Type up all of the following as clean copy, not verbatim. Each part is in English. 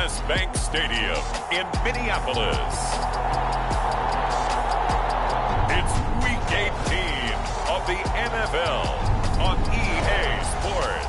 U.S. Bank Stadium in Minneapolis. It's Week 18 of the NFL on EA Sports.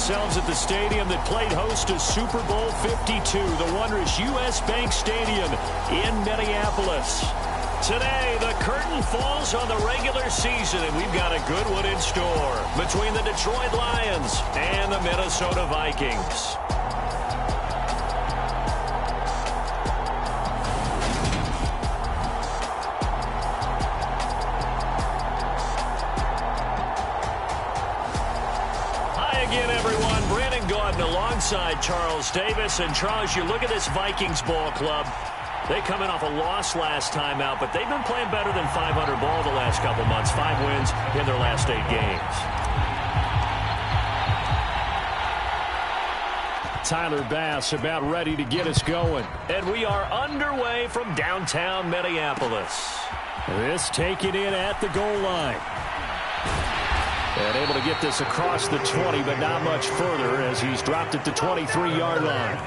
At the stadium that played host to Super Bowl 52, the wondrous U.S. Bank Stadium in Minneapolis. Today, the curtain falls on the regular season, and we've got a good one in store between the Detroit Lions and the Minnesota Vikings. Alongside Charles Davis. And Charles, you look at this Vikings ball club. They come in off a loss last time out, but they've been playing better than 500 ball the last couple months. 5 wins in their last 8 games. Tyler Bass about ready to get us going. And we are underway from downtown Minneapolis. This taken in at the goal line. And able to get this across the 20, but not much further as he's dropped at the 23-yard line.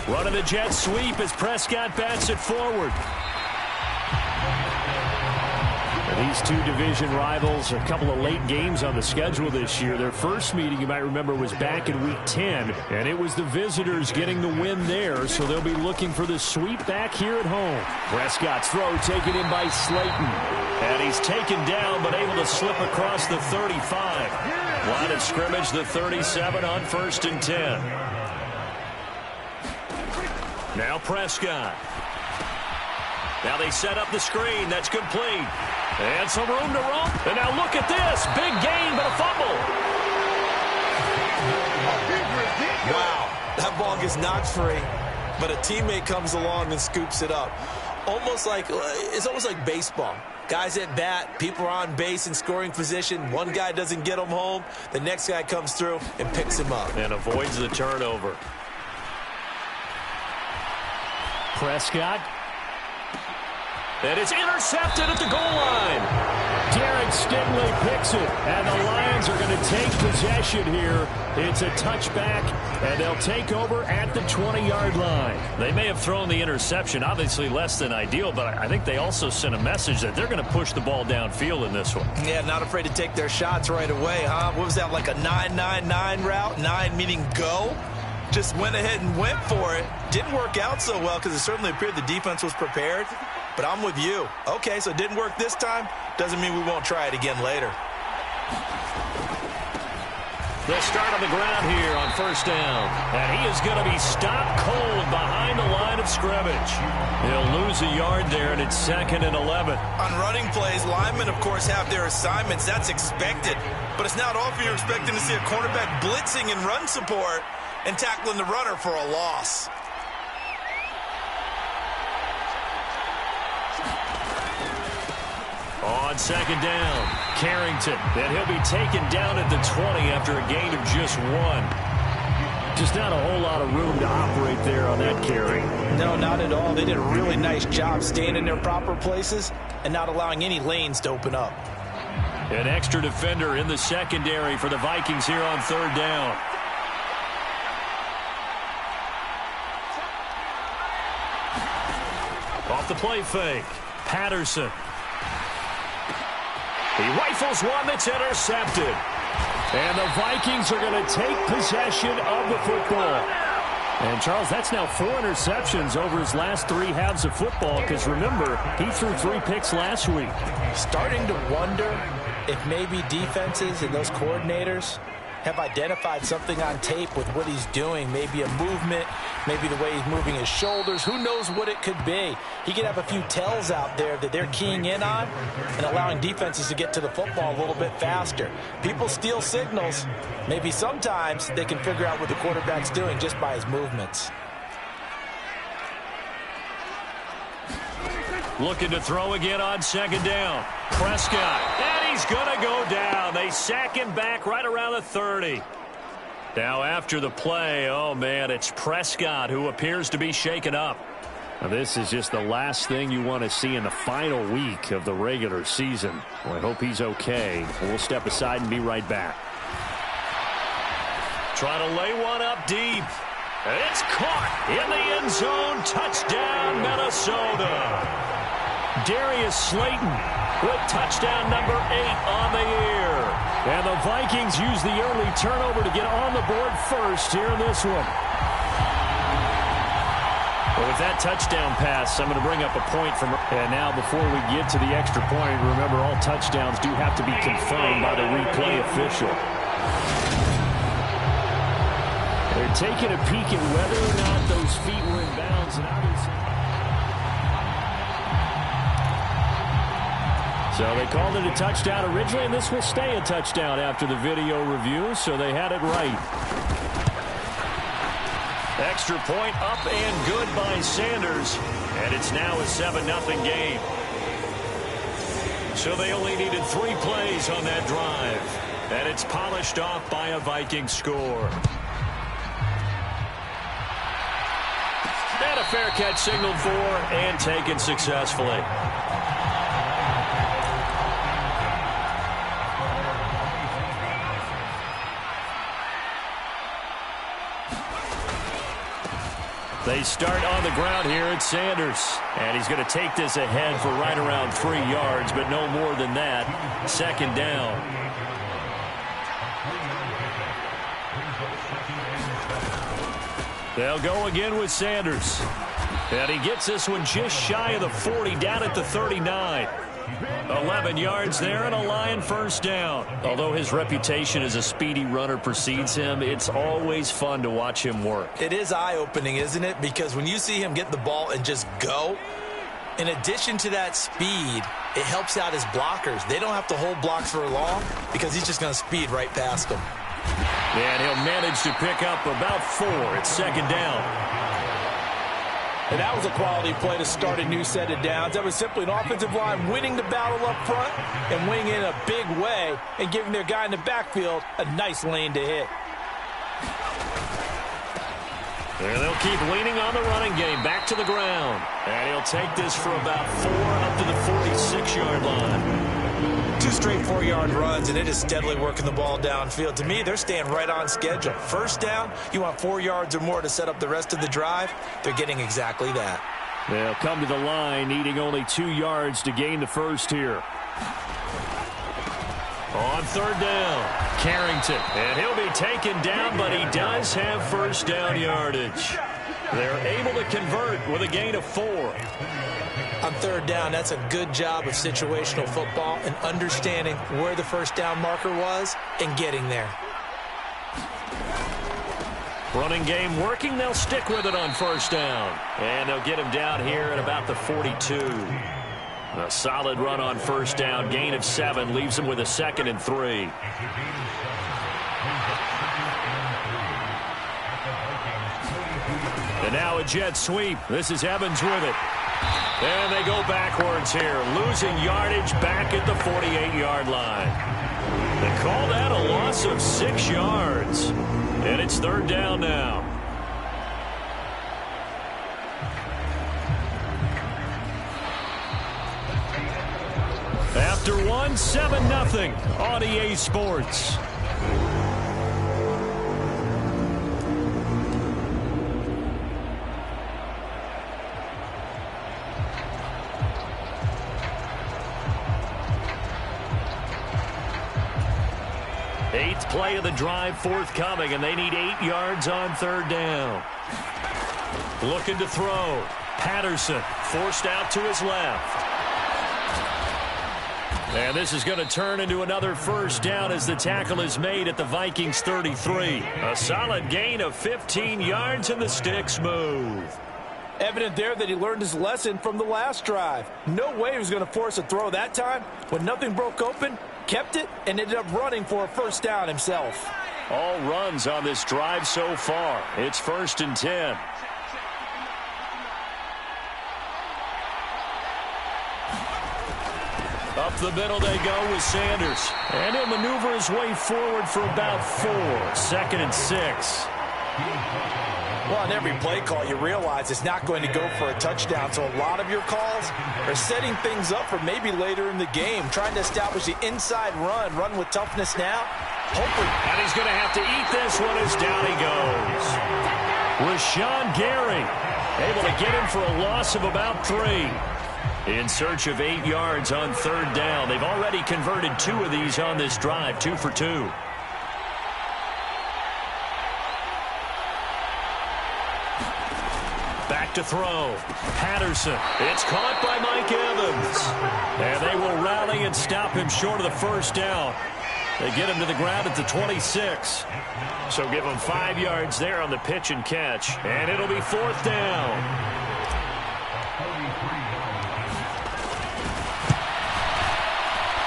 Running the jet sweep as Prescott bats it forward. And these two division rivals, a couple of late games on the schedule this year. Their first meeting, you might remember, was back in Week 10, and it was the visitors getting the win there, so they'll be looking for the sweep back here at home. Prescott's throw taken in by Slayton. And he's taken down, but able to slip across the 35. Line of scrimmage, the 37 on 1st and 10. Now Prescott. Now they set up the screen. That's complete. And some room to roam. And now look at this. Big gain, but a fumble. Wow. That ball gets knocked free, but a teammate comes along and scoops it up. It's almost like baseball. Guys at bat, people are on base in scoring position. One guy doesn't get him home. The next guy comes through and picks him up. And avoids the turnover. Prescott. And it's intercepted at the goal line. Derek Stingley picks it, and the Lions are going to take possession here. It's a touchback, and they'll take over at the 20-yard line. They may have thrown the interception, obviously less than ideal, but I think they also sent a message that they're going to push the ball downfield in this one. Yeah, not afraid to take their shots right away, huh? What was that, like a 9-9-9 route? 9 meaning go? Just went ahead and went for it. Didn't work out so well because it certainly appeared the defense was prepared. But I'm with you. Okay, so it didn't work this time. Doesn't mean we won't try it again later. They'll start on the ground here on 1st down. And he is going to be stopped cold behind the line of scrimmage. He'll lose a yard there, and it's 2nd and 11. On running plays, linemen, of course, have their assignments. That's expected. But it's not often you're expecting to see a cornerback blitzing and run support and tackling the runner for a loss. On 2nd down, Carrington. And he'll be taken down at the 20 after a gain of just 1. Just not a whole lot of room to operate there on that carry. No, not at all. They did a really nice job staying in their proper places and not allowing any lanes to open up. An extra defender in the secondary for the Vikings here on 3rd down. Off the play fake, Patterson. He rifles one that's intercepted. And the Vikings are going to take possession of the football. And, Charles, that's now 4 interceptions over his last 3 halves of football because, remember, he threw 3 picks last week. Starting to wonder if maybe defenses and those coordinators have identified something on tape with what he's doing. Maybe a movement, maybe the way he's moving his shoulders. Who knows what it could be? He could have a few tells out there that they're keying in on and allowing defenses to get to the football a little bit faster. People steal signals. Maybe sometimes they can figure out what the quarterback's doing just by his movements. Looking to throw again on 2nd down. Prescott, and he's going to go down. They sack him back right around the 30. Now after the play, oh man, it's Prescott who appears to be shaken up. Now, this is just the last thing you want to see in the final week of the regular season. Well, I hope he's okay. We'll step aside and be right back. Trying to lay one up deep. It's caught in the end zone. Touchdown, Minnesota. Darius Slayton with touchdown number 8 on the year. And the Vikings use the early turnover to get on the board first here in this one. Well, with that touchdown pass, I'm going to bring up a point from... And now before we get to the extra point, remember all touchdowns do have to be confirmed by the replay official. They're taking a peek at whether or not those feet were in bounds. And obviously... So they called it a touchdown originally, and this will stay a touchdown after the video review, so they had it right. Extra point up and good by Sanders, and it's now a 7-0 game. So they only needed 3 plays on that drive, and it's polished off by a Viking score. And a fair catch signaled for and taken successfully. They start on the ground here at Sanders. And he's going to take this ahead for right around 3 yards, but no more than that. 2nd down. They'll go again with Sanders. And he gets this one just shy of the 40, down at the 39. 11 yards there and a Lion first down. Although his reputation as a speedy runner precedes him, it's always fun to watch him work. It is eye-opening, isn't it? Because when you see him get the ball and just go, in addition to that speed, it helps out his blockers. They don't have to hold blocks for long because he's just going to speed right past them. And he'll manage to pick up about 4. It's 2nd down. And that was a quality play to start a new set of downs. That was simply an offensive line winning the battle up front and winning in a big way and giving their guy in the backfield a nice lane to hit. And they'll keep leaning on the running game back to the ground. And he'll take this for about 4 up to the 46-yard line. 2 straight 4-yard runs, and it is steadily working the ball downfield. To me, they're staying right on schedule. First down, you want 4 yards or more to set up the rest of the drive. They're getting exactly that. They'll come to the line, needing only 2 yards to gain the first here. On 3rd down, Carrington. And he'll be taken down, but he does have first down yardage. They're able to convert with a gain of 4. On 3rd down, that's a good job of situational football and understanding where the first down marker was and getting there. Running game working. They'll stick with it on first down. And they'll get him down here at about the 42. A solid run on first down. Gain of 7 leaves him with a 2nd and 3. And now a jet sweep. This is Evans with it. And they go backwards here, losing yardage back at the 48-yard line. They call that a loss of 6 yards. And it's 3rd down now. After 1, 7-0 on EA Sports. 8th play of the drive forthcoming, and they need 8 yards on 3rd down. Looking to throw. Patterson forced out to his left. And this is going to turn into another 1st down as the tackle is made at the Vikings 33. A solid gain of 15 yards, and the sticks move. Evident there that he learned his lesson from the last drive. No way he was going to force a throw that time. When nothing broke open, kept it, and ended up running for a 1st down himself. All runs on this drive so far. It's 1st and 10. Up the middle they go with Sanders. And he'll maneuver his way forward for about 4. 2nd and 6. Well, on every play call, you realize it's not going to go for a touchdown. So a lot of your calls are setting things up for maybe later in the game, trying to establish the inside run with toughness now. Hopefully. And he's going to have to eat this one as down he goes. Rashawn Gary able to get him for a loss of about 3. In search of 8 yards on 3rd down. They've already converted 2 of these on this drive, 2 for 2. Back to throw. Patterson. It's caught by Mike Evans. And they will rally and stop him short of the 1st down. They get him to the ground at the 26. So give him 5 yards there on the pitch and catch. And it'll be 4th down.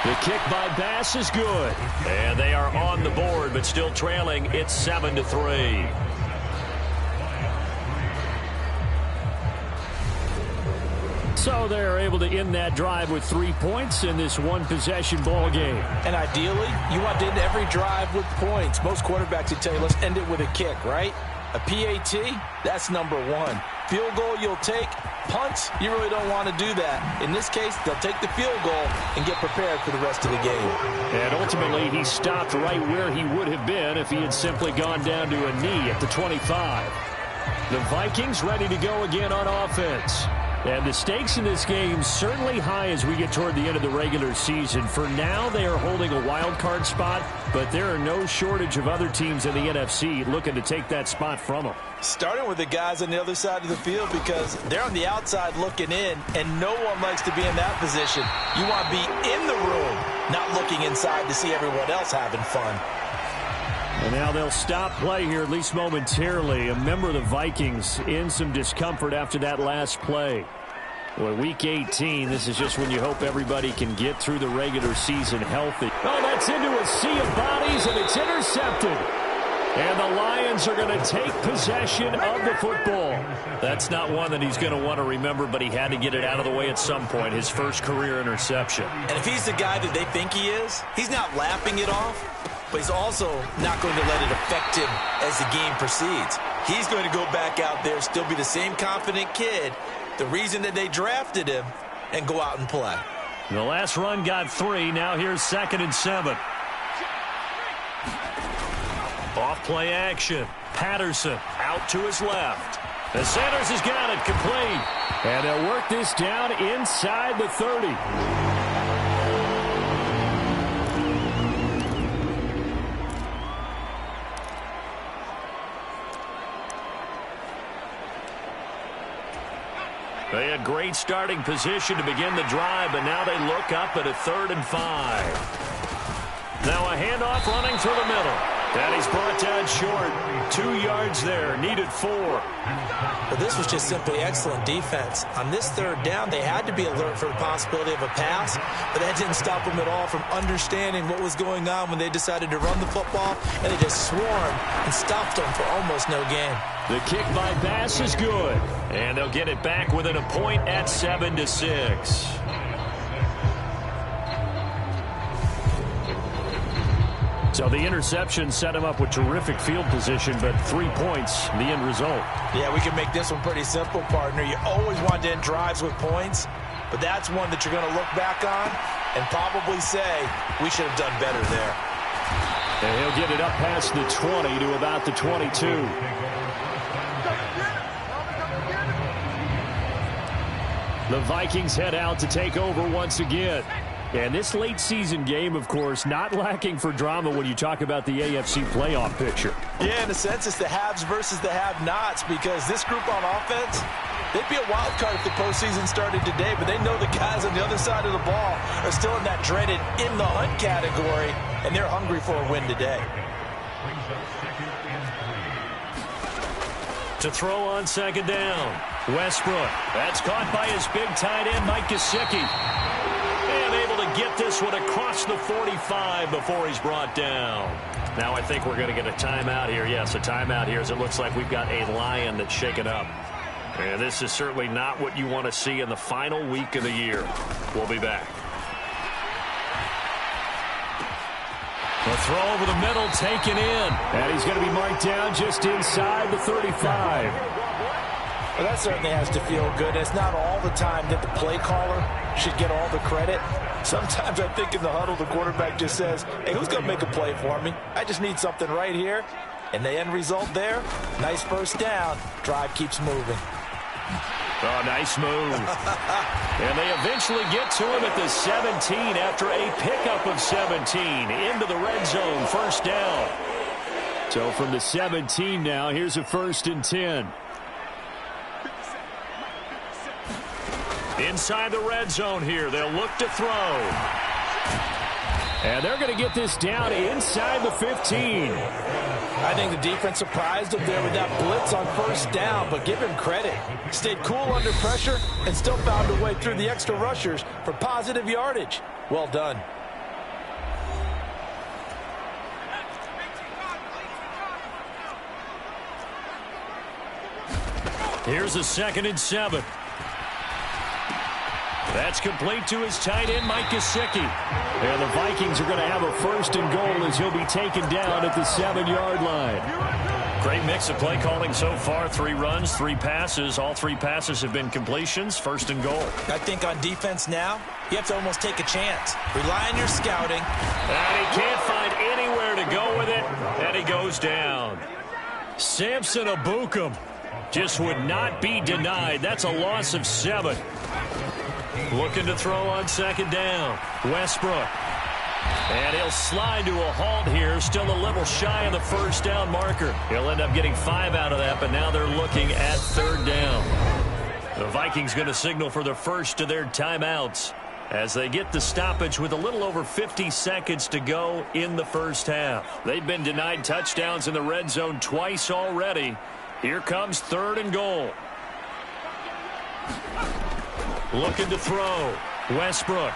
The kick by Bass is good. And they are on the board, but still trailing. It's 7-3. So they're able to end that drive with 3 points in this one-possession ball game. And ideally, you want to end every drive with points. Most quarterbacks would tell you, let's end it with a kick, right? A PAT, that's number 1. Field goal you'll take. Punts, you really don't want to do that. In this case, they'll take the field goal and get prepared for the rest of the game. And ultimately, he stopped right where he would have been if he had simply gone down to a knee at the 25. The Vikings ready to go again on offense. And the stakes in this game certainly high as we get toward the end of the regular season. For now, they are holding a wild card spot, but there are no shortage of other teams in the NFC looking to take that spot from them. Starting with the guys on the other side of the field because they're on the outside looking in, and no one likes to be in that position. You want to be in the room, not looking inside to see everyone else having fun. And now they'll stop play here, at least momentarily. A member of the Vikings in some discomfort after that last play. Well, Week 18, this is just when you hope everybody can get through the regular season healthy. Oh, that's into a sea of bodies, and it's intercepted. And the Lions are going to take possession of the football. That's not one that he's going to want to remember, but he had to get it out of the way at some point, his first career interception. And if he's the guy that they think he is, he's not laughing it off. But he's also not going to let it affect him as the game proceeds. He's going to go back out there, still be the same confident kid, the reason that they drafted him, and go out and play. The last run got 3. Now here's 2nd and 7. Off play action. Patterson out to his left. And Sanders has got it complete. And they'll work this down inside the 30. They had great starting position to begin the drive, but now they look up at a 3rd and 5. Now a handoff running through the middle. And he's brought down short. 2 yards there, needed 4. But this was just simply excellent defense. On this 3rd down, they had to be alert for the possibility of a pass, but that didn't stop them at all from understanding what was going on when they decided to run the football, and they just swarmed and stopped them for almost no gain. The kick by Bass is good, and they'll get it back within a point at 7-6. So the interception set him up with terrific field position, but 3 points, the end result. Yeah, we can make this one pretty simple, partner. You always want to end drives with points, but that's one that you're going to look back on and probably say, we should have done better there. And he'll get it up past the 20 to about the 22. The Vikings head out to take over once again. And this late season game, of course, not lacking for drama when you talk about the AFC playoff picture. Yeah, in a sense, it's the haves versus the have-nots, because this group on offense, they'd be a wild card if the postseason started today, but they know the guys on the other side of the ball are still in that dreaded in-the-hunt category, and they're hungry for a win today. To throw on second down, Westbrook. That's caught by his big tight end, Mike Gesicki. And able to get this one across the 45 before he's brought down. Now I think we're going to get a timeout here. Yes, a timeout here, as it looks like we've got a Lion that's shaken up. And this is certainly not what you want to see in the final week of the year. We'll be back. The throw over the middle, taken in. And he's going to be marked down just inside the 35. Well, that certainly has to feel good. It's not all the time that the play caller should get all the credit. Sometimes I think in the huddle, the quarterback just says, hey, who's going to make a play for me? I just need something right here. And the end result there, nice first down. Drive keeps moving. Oh, nice move. And they eventually get to him at the 17 after a pickup of 17 into the red zone, first down. So from the 17 now, here's a 1st and 10. Inside the red zone here, they'll look to throw. And they're going to get this down inside the 15. I think the defense surprised him there with that blitz on first down, but give him credit. Stayed cool under pressure and still found a way through the extra rushers for positive yardage. Well done. Here's a 2nd and 7. That's complete to his tight end, Mike Gesicki. And the Vikings are going to have a 1st and goal as he'll be taken down at the 7-yard line. Great mix of play calling so far. 3 runs, 3 passes. All 3 passes have been completions. 1st and goal. I think on defense now, you have to almost take a chance. Rely on your scouting. And he can't find anywhere to go with it. And he goes down. Samson Abukum just would not be denied. That's a loss of 7. Looking to throw on 2nd down. Westbrook. And he'll slide to a halt here. Still a little shy of the first down marker. He'll end up getting 5 out of that, but now they're looking at 3rd down. The Vikings going to signal for the first of their timeouts as they get the stoppage with a little over 50 seconds to go in the first half. They've been denied touchdowns in the red zone twice already. Here comes 3rd and goal. Looking to throw. Westbrook.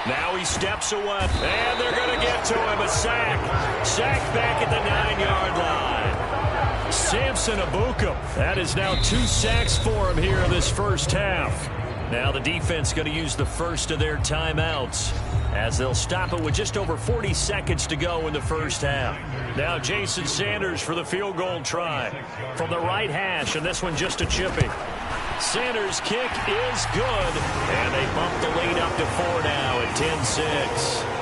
Now he steps away. And they're going to get to him. A sack. Sack back at the 9-yard line. Samson Abukum. That is now 2 sacks for him here in this first half. Now the defense going to use the first of their timeouts as they'll stop it with just over 40 seconds to go in the first half. Now Jason Sanders for the field goal try from the right hash, and this one just a chippy. Sanders' kick is good, and they bump the lead up to 4 now at 10-6.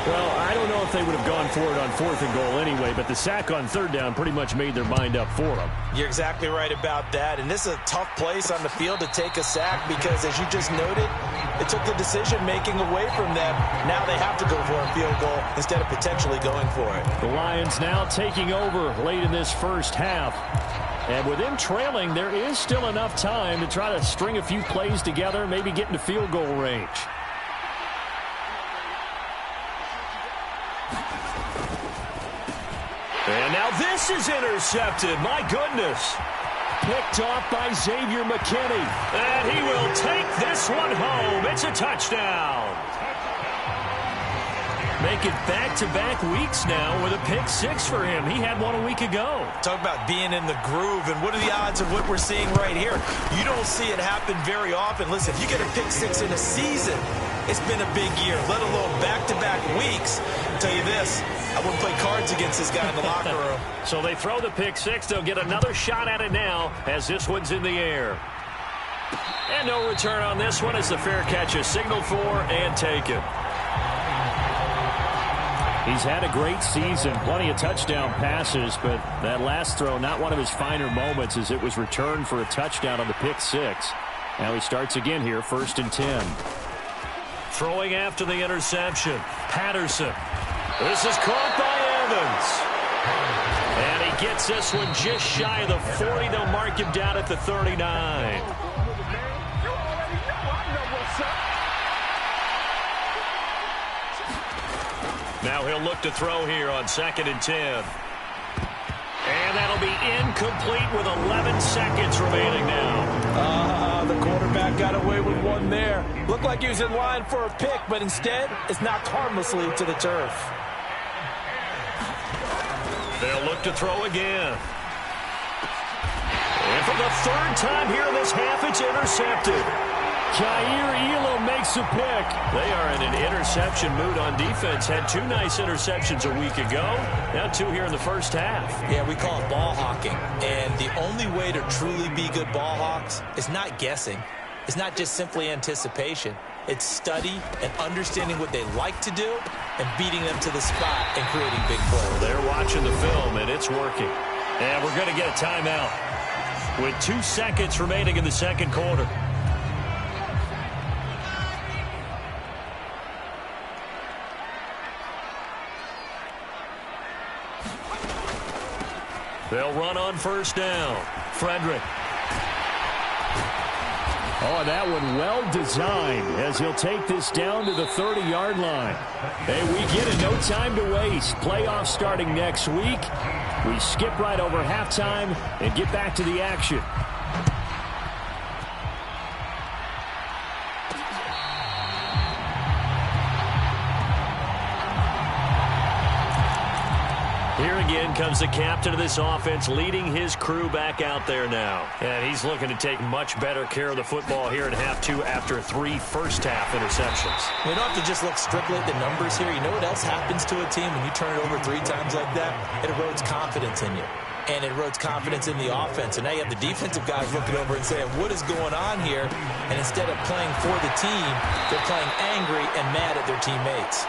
Well, I don't know if they would have gone for it on 4th and goal anyway, but the sack on 3rd down pretty much made their mind up for them. You're exactly right about that, and this is a tough place on the field to take a sack because, as you just noted, it took the decision-making away from them. Now they have to go for a field goal instead of potentially going for it. The Lions now taking over late in this first half. And with them trailing, there is still enough time to try to string a few plays together, maybe get into field goal range. And now this is intercepted. My goodness. Picked off by Xavier McKinney. And he will take this one home. It's a touchdown. Make it back-to-back weeks now with a pick 6 for him. He had one a week ago. Talk about being in the groove, and what are the odds of what we're seeing right here? You don't see it happen very often. Listen, if you get a pick 6 in a season, it's been a big year, let alone back-to-back weeks. I'll tell you this, I wouldn't play cards against this guy in the locker room. So they throw the pick 6. They'll get another shot at it now as this one's in the air. And no return on this one as the fair catch is signaled for and taken. He's had a great season, plenty of touchdown passes, but that last throw, not one of his finer moments, as it was returned for a touchdown on the pick six. Now he starts again here, 1st and 10. Throwing after the interception, Patterson. This is caught by Evans. And he gets this one just shy of the 40. They'll mark him down at the 39. Now he'll look to throw here on 2nd and 10. And that'll be incomplete with 11 seconds remaining now. The quarterback got away with one there. Looked like he was in line for a pick, but instead it's knocked harmlessly to the turf. They'll look to throw again. And for the 3rd time here in this half, it's intercepted. Jair Elam makes a pick. They are in an interception mood on defense. Had 2 nice interceptions a week ago. Now 2 here in the first half. Yeah, we call it ball hawking. And the only way to truly be good ball hawks is not guessing. It's not just simply anticipation. It's study and understanding what they like to do and beating them to the spot and creating big plays. They're watching the film, and it's working. And we're going to get a timeout with 2 seconds remaining in the second quarter. They'll run on 1st down. Frederick. Oh, that one well designed as he'll take this down to the 30-yard line. Hey, we get it. No time to waste. Playoffs starting next week. We skip right over halftime and get back to the action. Here again comes the captain of this offense, leading his crew back out there now. And he's looking to take much better care of the football here in half 2 after 3 first-half interceptions. We don't have to just look strictly at the numbers here. You know what else happens to a team when you turn it over 3 times like that? It erodes confidence in you. And it erodes confidence in the offense. And now you have the defensive guys looking over and saying, what is going on here? And instead of playing for the team, they're playing angry and mad at their teammates.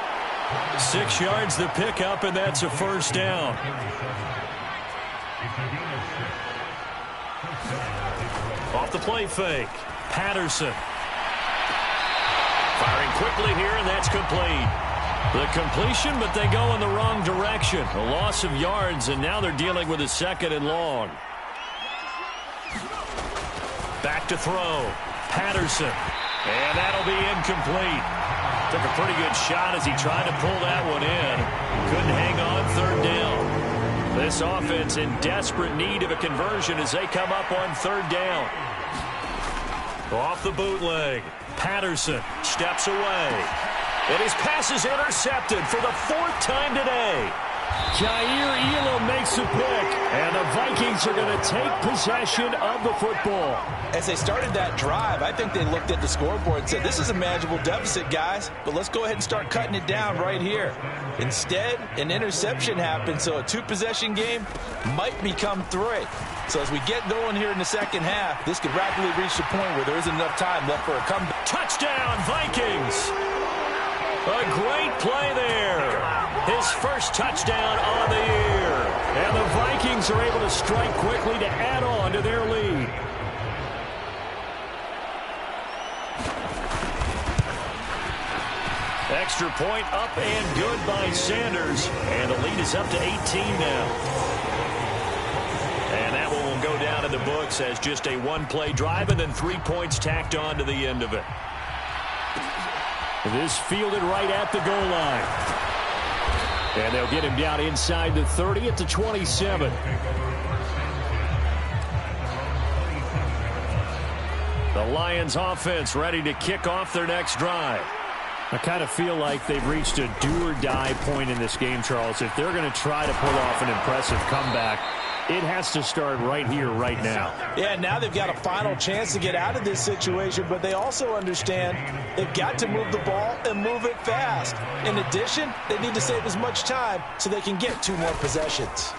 6 yards the pickup, and that's a 1st down. Off the play fake. Patterson. Firing quickly here, and that's complete. The completion, but they go in the wrong direction. A loss of yards, and now they're dealing with a 2nd and long. Back to throw. Patterson. And that'll be incomplete. Took a pretty good shot as he tried to pull that one in. Couldn't hang on 3rd down. This offense in desperate need of a conversion as they come up on 3rd down. Off the bootleg. Patterson steps away. And his pass is intercepted for the 4th time today. Jair Elam makes a pick, and the Vikings are going to take possession of the football. As they started that drive, I think they looked at the scoreboard and said, this is a manageable deficit, guys, but let's go ahead and start cutting it down right here. Instead, an interception happened, so a 2-possession game might become 3. So as we get going here in the second half, this could rapidly reach the point where there isn't enough time left for a comeback. Touchdown, Vikings! A great play there. His first touchdown on the year. And the Vikings are able to strike quickly to add on to their lead. Extra point up and good by Sanders. And the lead is up to 18 now. And that one will go down in the books as just a 1-play drive and then 3 points tacked on to the end of it. This fielded right at the goal line. And they'll get him down inside the 30 at the 27. The Lions offense ready to kick off their next drive. I kind of feel like they've reached a do-or-die point in this game, Charles. If they're going to try to pull off an impressive comeback, it has to start right here, right now. Yeah, now they've got a final chance to get out of this situation, but they also understand they've got to move the ball and move it fast. In addition, they need to save as much time so they can get 2 more possessions.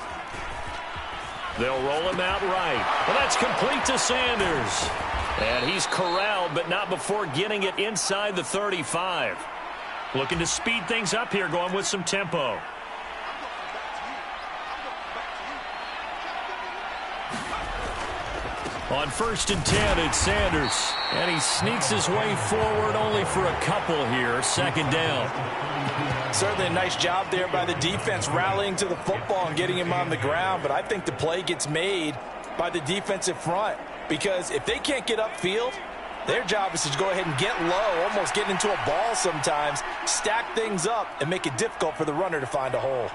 They'll roll him out right. Well, that's complete to Sanders. And he's corralled, but not before getting it inside the 35. Looking to speed things up here, going with some tempo. On 1st and 10, it's Sanders. And he sneaks his way forward only for a couple here. 2nd down. Certainly a nice job there by the defense rallying to the football and getting him on the ground. But I think the play gets made by the defensive front. Because if they can't get upfield, their job is to go ahead and get low, almost get into a ball sometimes, stack things up, and make it difficult for the runner to find a hole.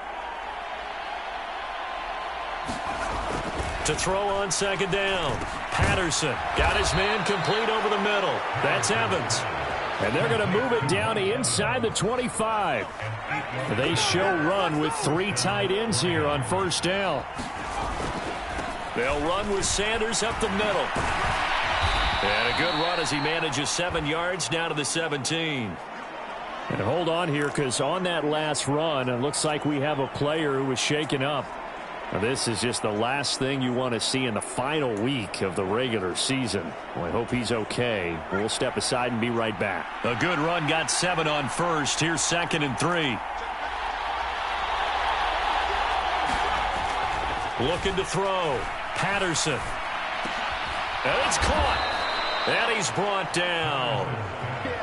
To throw on 2nd down. Patterson got his man complete over the middle. That's Evans. And they're going to move it down inside the 25. They show run with 3 tight ends here on 1st down. They'll run with Sanders up the middle. And a good run as he manages 7 yards down to the 17. And hold on here, because on that last run, it looks like we have a player who was shaken up. Now, this is just the last thing you want to see in the final week of the regular season. Well, I hope he's okay. We'll step aside and be right back. A good run, got 7 on 1st. Here's 2nd and 3. Looking to throw. Patterson. And it's caught. And he's brought down.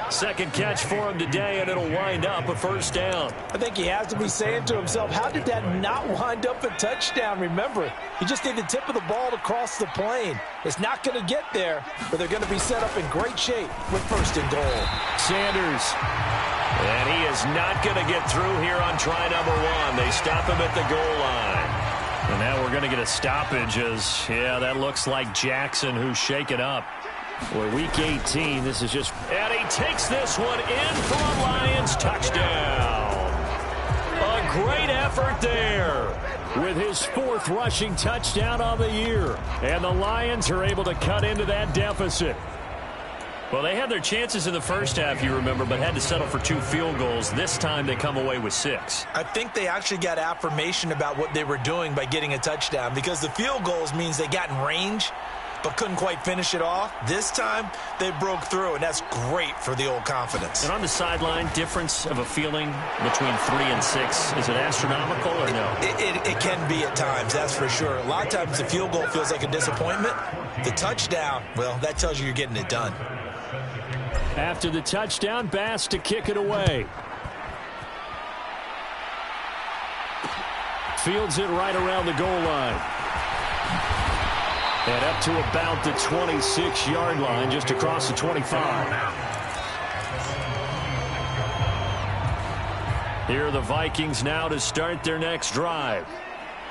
2nd catch for him today, and it'll wind up a 1st down. I think he has to be saying to himself, how did that not wind up a touchdown? Remember, he just need the tip of the ball to cross the plane. It's not going to get there, but they're going to be set up in great shape with 1st and goal. Sanders. And he is not going to get through here on try number 1. They stop him at the goal line. And now we're going to get a stoppage as, yeah, that looks like Jackson who's shaken up. Boy, week 18, this is just... And he takes this one in for a Lions touchdown. A great effort there. With his 4th rushing touchdown on the year. And the Lions are able to cut into that deficit. Well, they had their chances in the first half, you remember, but had to settle for 2 field goals. This time they come away with 6. I think they actually got affirmation about what they were doing by getting a touchdown, because the field goals means they got in range but couldn't quite finish it off. This time, they broke through, and that's great for the old confidence. And on the sideline, difference of a feeling between 3 and 6, is it astronomical or no? It can be at times, that's for sure. A lot of times the field goal feels like a disappointment. The touchdown, well, that tells you you're getting it done. After the touchdown, Bass to kick it away. Fields it right around the goal line. And up to about the 26-yard line, just across the 25. Here are the Vikings now to start their next drive.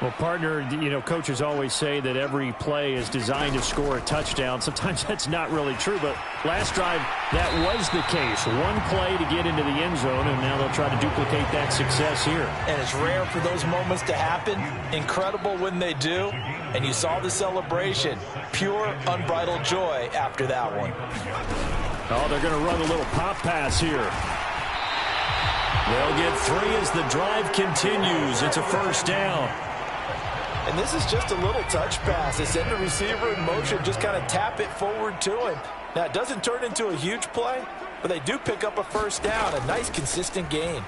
Well, partner, you know, coaches always say that every play is designed to score a touchdown. Sometimes that's not really true, but last drive, that was the case. 1 play to get into the end zone, and now they'll try to duplicate that success here. And it's rare for those moments to happen. Incredible when they do. And you saw the celebration. Pure, unbridled joy after that one. Oh, they're going to run a little pop pass here. They'll get 3 as the drive continues. It's a 1st down. And this is just a little touch pass. They send the receiver in motion, just kind of tap it forward to him. Now, it doesn't turn into a huge play, but they do pick up a 1st down. A nice, consistent gain.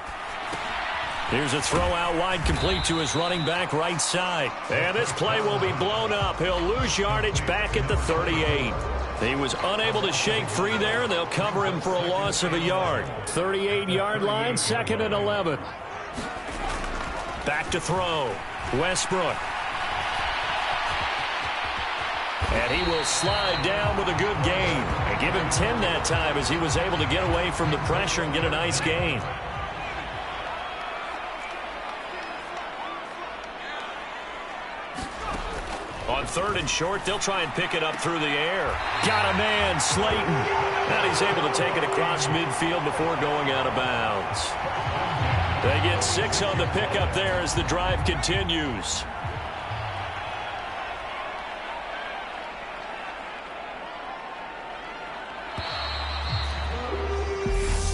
Here's a throw out wide, complete to his running back right side. And this play will be blown up. He'll lose yardage back at the 38. He was unable to shake free there, and they'll cover him for a loss of a yard. 38-yard line, 2nd and 11. Back to throw. Westbrook. And he will slide down with a good gain. And give him 10 that time as he was able to get away from the pressure and get a nice gain. On 3rd and short, they'll try and pick it up through the air. Got a man, Slayton. And he's able to take it across midfield before going out of bounds. They get 6 on the pickup there as the drive continues.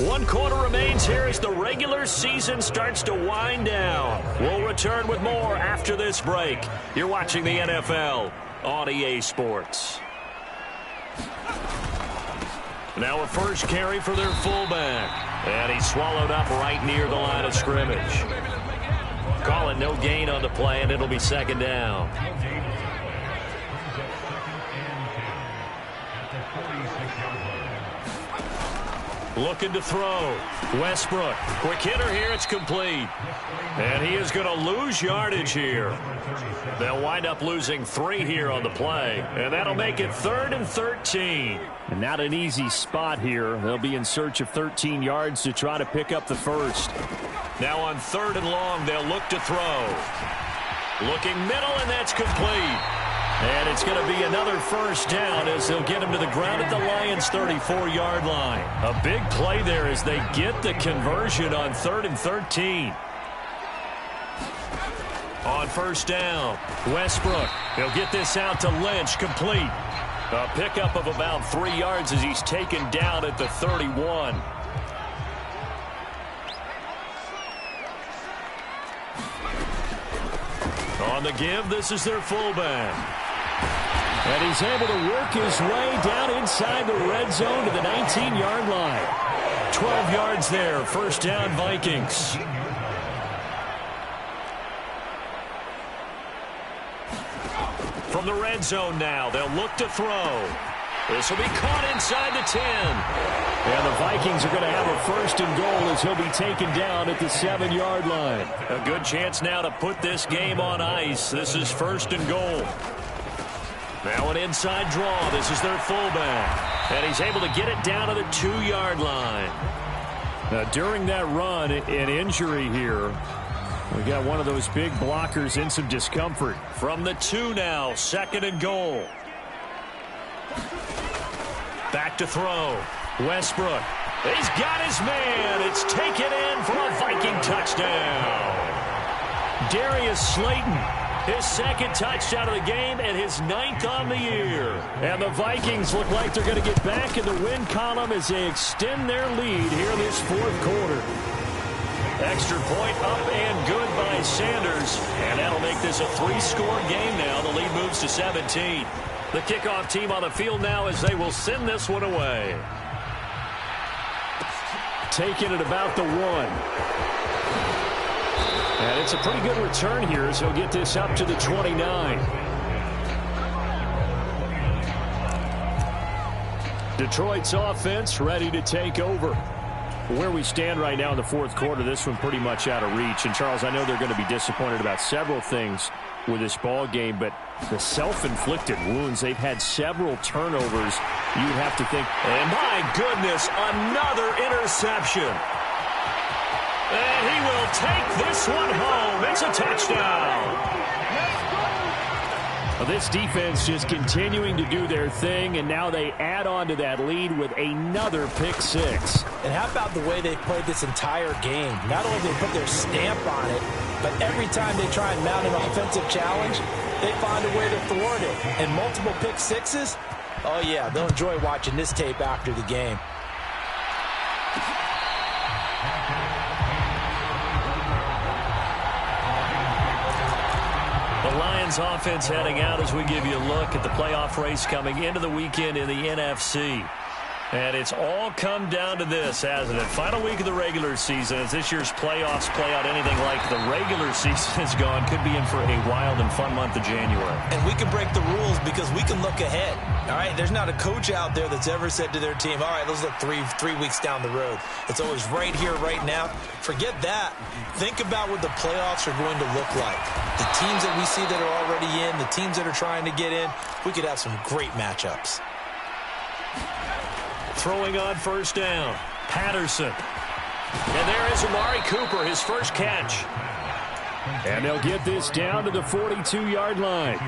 One quarter remains here as the regular season starts to wind down. We'll return with more after this break. You're watching the NFL on EA Sports. Now a first carry for their fullback. And he's swallowed up right near the line of scrimmage. Call it no gain on the play, and it'll be second down. Looking to throw. Westbrook. Quick hitter here. It's complete. And he is going to lose yardage here. They'll wind up losing 3 here on the play. And that'll make it 3rd and 13. And not an easy spot here. They'll be in search of 13 yards to try to pick up the first. Now on 3rd and long, they'll look to throw. Looking middle, and that's complete. And it's going to be another first down as they'll get him to the ground at the Lions' 34-yard line. A big play there as they get the conversion on 3rd and 13. On first down, Westbrook. He'll get this out to Lynch, complete. A pickup of about 3 yards as he's taken down at the 31. On the give, this is their fullback. And he's able to work his way down inside the red zone to the 19-yard line. 12 yards there, first down Vikings. From the red zone now, they'll look to throw. This will be caught inside the 10. And the Vikings are going to have a first and goal as he'll be taken down at the 7-yard line. A good chance now to put this game on ice. This is first and goal. Now an inside draw. This is their fullback. And he's able to get it down to the 2-yard line. Now, during that run, an injury here. We got one of those big blockers in some discomfort. From the 2 now, 2nd and goal. Back to throw. Westbrook. He's got his man. It's taken in for a Viking touchdown. Darius Slayton. His 2nd touchdown of the game and his 9th on the year. And the Vikings look like they're going to get back in the win column as they extend their lead here this 4th quarter. Extra point up and good by Sanders. And that'll make this a 3-score game now. The lead moves to 17. The kickoff team on the field now as they will send this one away. Taking it about the 1. And it's a pretty good return here as he'll get this up to the 29. Detroit's offense ready to take over. Where we stand right now in the 4th quarter, this one pretty much out of reach. And, Charles, I know they're going to be disappointed about several things with this ball game, but the self-inflicted wounds, they've had several turnovers. You'd have to think, and my goodness, another interception. And he will take this one home. It's a touchdown. Well, this defense just continuing to do their thing, and now they add on to that lead with another pick 6. And how about the way they played this entire game? Not only did they put their stamp on it, but every time they try and mount an offensive challenge, they find a way to thwart it. And multiple pick 6s, oh yeah, they'll enjoy watching this tape after the game. The Lions offense heading out as we give you a look at the playoff race coming into the weekend in the NFC. And it's all come down to this, hasn't it? Final week of the regular season. As this year's playoffs play out anything like the regular season has gone, could be in for a wild and fun month of January. And we can break the rules because we can look ahead. All right, there's not a coach out there that's ever said to their team, all right, let's look three weeks down the road. It's always right here, right now. Forget that. Think about what the playoffs are going to look like. The teams that we see that are already in, the teams that are trying to get in, we could have some great matchups. Throwing on first down, Patterson. And there is Amari Cooper, his first catch. And they'll get this down to the 42-yard line.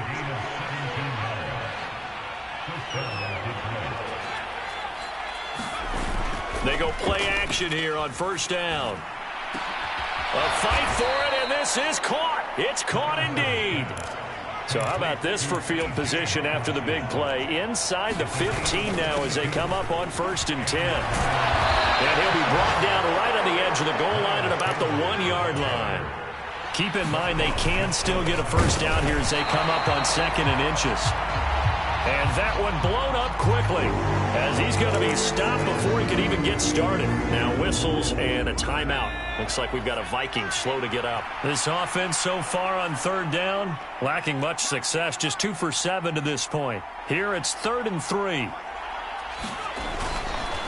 They go play action here on first down. A fight for it, and this is caught. It's caught indeed. So how about this for field position after the big play? Inside the 15 now as they come up on 1st and 10. And he'll be brought down right on the edge of the goal line at about the 1-yard line. Keep in mind they can still get a first down here as they come up on 2nd and inches. And that one blown up quickly as he's going to be stopped before he can even get started. Now whistles and a timeout. Looks like we've got a Viking slow to get up. This offense so far on third down, lacking much success, just 2 for 7 to this point. Here it's 3rd and 3.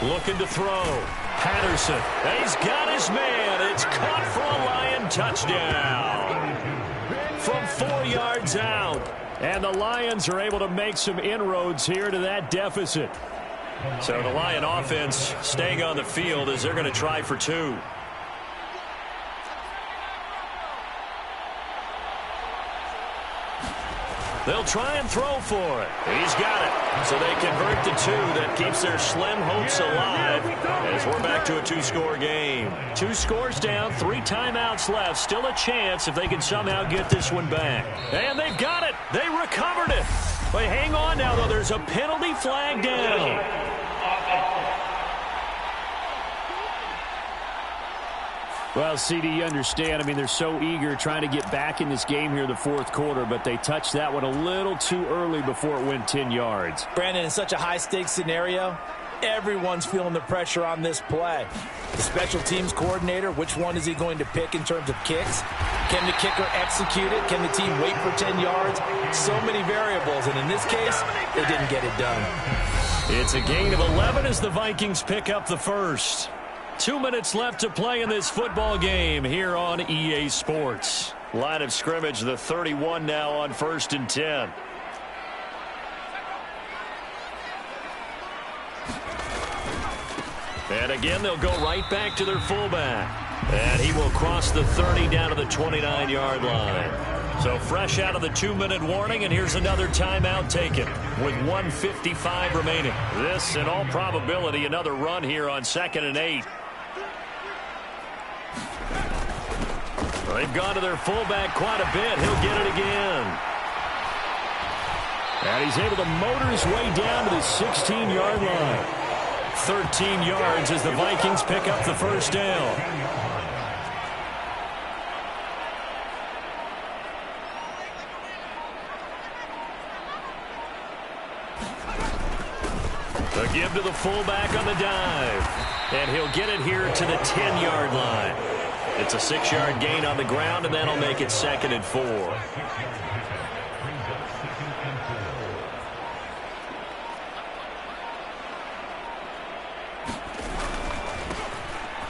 Looking to throw. Patterson. He's got his man. It's caught for a Lion touchdown. From 4 yards out. And the Lions are able to make some inroads here to that deficit. So the Lion offense staying on the field as they're going to try for 2. They'll try and throw for it. He's got it. So they convert to 2. That keeps their slim hopes alive as we're back to a 2-score game. 2 scores down, 3 timeouts left. Still a chance if they can somehow get this one back. And they've got it. They recovered it. But hang on now, though. There's a penalty flag down. Well, CD, you understand. I mean, they're so eager trying to get back in this game here in the 4th quarter, but they touched that one a little too early before it went 10 yards. Brandon, in such a high-stakes scenario, everyone's feeling the pressure on this play. The special teams coordinator, which one is he going to pick in terms of kicks? Can the kicker execute it? Can the team wait for 10 yards? So many variables, and in this case, they didn't get it done. It's a gain of 11 as the Vikings pick up the first. 2 minutes left to play in this football game here on EA Sports. Line of scrimmage, the 31 now on 1st and 10. And again, they'll go right back to their fullback. And he will cross the 30 down to the 29-yard line. So fresh out of the 2-minute warning, and here's another timeout taken with 1:55 remaining. This, in all probability, another run here on 2nd and 8. They've gone to their fullback quite a bit. He'll get it again. And he's able to motor his way down to the 16-yard line. 13 yards as the Vikings pick up the first down. The give to the fullback on the dive. And he'll get it here to the 10-yard line. It's a 6-yard gain on the ground, and that'll make it 2nd and 4.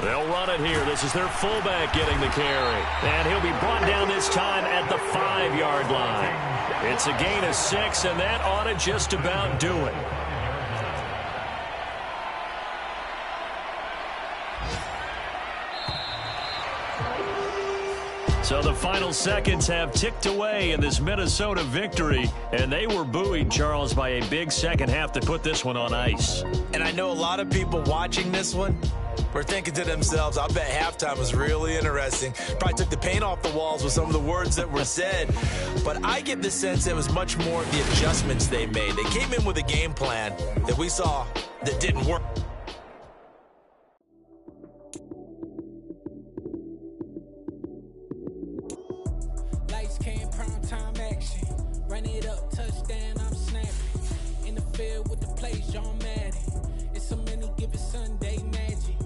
They'll run it here. This is their fullback getting the carry. And he'll be brought down this time at the 5-yard line. It's a gain of 6, and that ought to just about do it. So the final seconds have ticked away in this Minnesota victory, and they were buoyed, Charles, by a big second half to put this one on ice. And I know a lot of people watching this one were thinking to themselves, I bet halftime was really interesting. Probably took the paint off the walls with some of the words that were said. But I get the sense it was much more of the adjustments they made. They came in with a game plan that we saw that didn't work. Lights came, prime time action. Run it up, touchdown, I'm snapping. In the field with the plays, John Madden. It's a many given Sunday magic.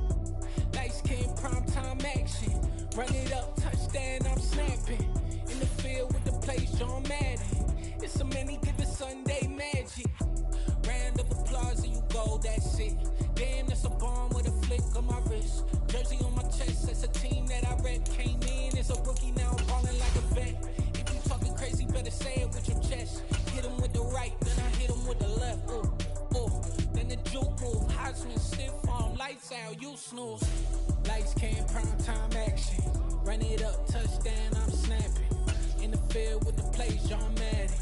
Lights came, prime time action. Run it up, touchdown, I'm snapping. In the field with the plays, John Madden. It's a many given Sunday magic. Round of applause and you go, that's it. Damn, that's a bomb with a flick on my wrist. Jersey on my chest, that's a team that I rep. Came in as a rookie, now I'm balling like a vet. If you talking crazy, better say it with your chest. Hit him with the right, then I hit him with the left. Ooh, ooh. Then the juke move, Heisman, stiff arm, lights out, you snooze. Lights came, prime time action. Run it up, touchdown, I'm snapping. In the field with the plays, John Madden.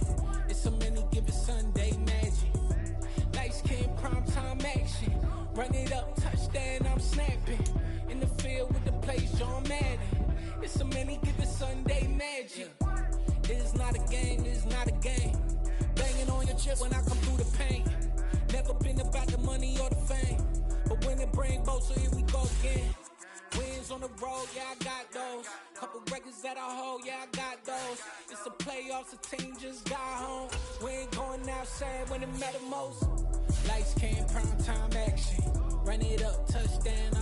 It's a many given Sunday magic. Lights came, prime time action. Run it up, touchdown, I'm snapping. In the field with the plays, John Madden. It's a many given Sunday magic. It is not a game, it is not a game. Banging on your chest when I come through the paint. Never been about the money or the fame. But when it bring both, so here we go again. Wins on the road, yeah, I got those. Couple records that I hold, yeah, I got those. It's the playoffs, the team just got home. We ain't going outside when it matter most. Lights, cam, prime time action. Run it up, touchdown,